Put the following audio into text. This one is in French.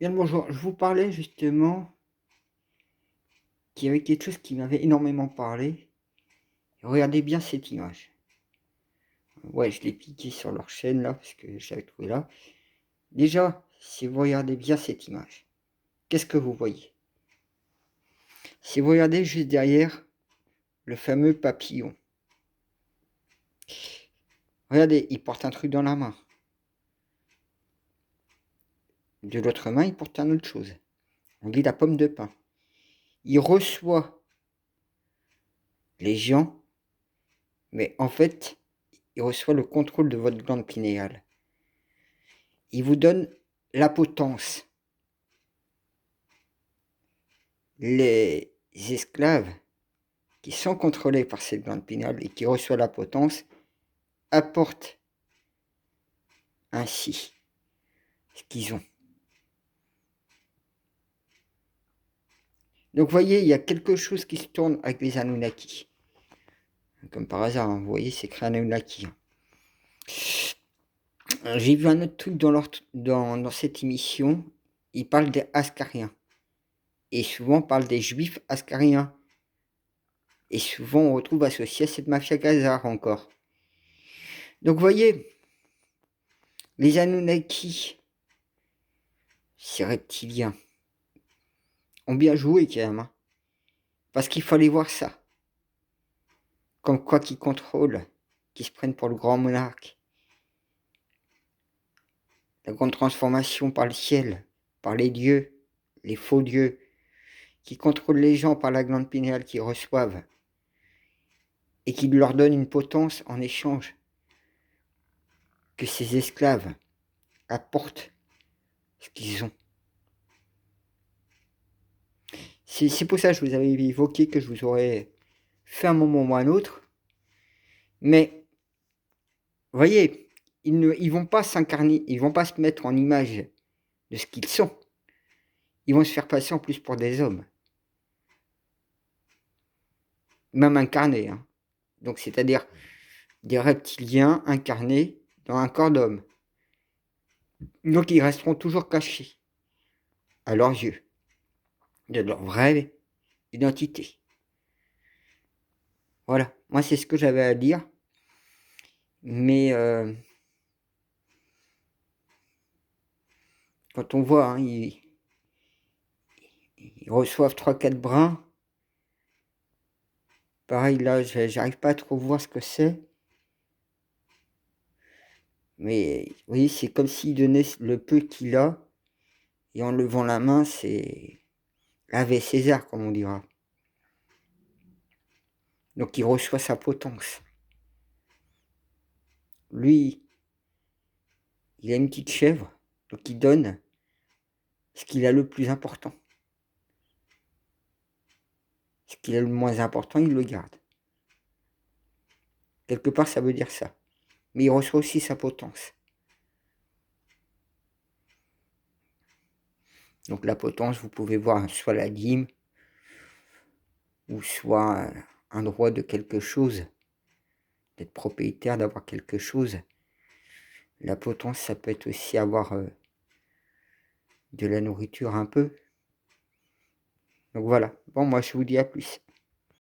Bien le bonjour, je vous parlais justement qu'il y avait quelque chose qui m'avait énormément parlé. Regardez bien cette image. Ouais, je l'ai piqué sur leur chaîne là, parce que j'avais trouvé là. Déjà, si vous regardez bien cette image, qu'est-ce que vous voyez? Si vous regardez juste derrière le fameux papillon, regardez, il porte un truc dans la main. De l'autre main, il porte une autre chose. On dit la pomme de pin. Il reçoit les gens, mais en fait, il reçoit le contrôle de votre glande pinéale. Il vous donne la potence. Les esclaves qui sont contrôlés par cette glande pinéale et qui reçoivent la potence apportent ainsi ce qu'ils ont. Donc vous voyez, il y a quelque chose qui se tourne avec les Anunnaki. Comme par hasard, hein, vous voyez, c'est écrit Anunnaki. J'ai vu un autre truc dans cette émission, il parle des Ascariens. Et souvent on parle des Juifs Ascariens. Et souvent on retrouve associé à cette mafia Khazar encore. Donc vous voyez, les Anunnaki, ces reptiliens, ont bien joué quand même. Hein. Parce qu'il fallait voir ça. Comme quoi qu'ils contrôlent, qu'ils se prennent pour le grand monarque. La grande transformation par le ciel, par les dieux, les faux dieux, qui contrôlent les gens par la glande pinéale qu'ils reçoivent et qui leur donnent une potence en échange que ces esclaves apportent ce qu'ils ont. C'est pour ça que je vous avais évoqué que je vous aurais fait un moment ou un autre. Mais, vous voyez, ils vont pas s'incarner, ils vont pas se mettre en image de ce qu'ils sont. Ils vont se faire passer en plus pour des hommes. Même incarnés. Hein. Donc, c'est-à-dire des reptiliens incarnés dans un corps d'homme. Donc, ils resteront toujours cachés à leurs yeux de leur vraie identité. Voilà, moi c'est ce que j'avais à dire. Mais quand on voit, hein, ils reçoivent 3-4 brins. Pareil là, j'arrive pas à trop voir ce que c'est. Mais vous voyez, c'est comme s'il donnait le peu qu'il a. Et en levant la main, c'est Ave César, comme on dira. Donc il reçoit sa potence. Lui, il a une petite chèvre, donc il donne ce qu'il a le plus important. Ce qu'il a le moins important, il le garde. Quelque part, ça veut dire ça. Mais il reçoit aussi sa potence. Donc la potence, vous pouvez voir soit la dîme, ou soit un droit de quelque chose, d'être propriétaire, d'avoir quelque chose. La potence, ça peut être aussi avoir de la nourriture un peu. Donc voilà. Bon, moi je vous dis à plus.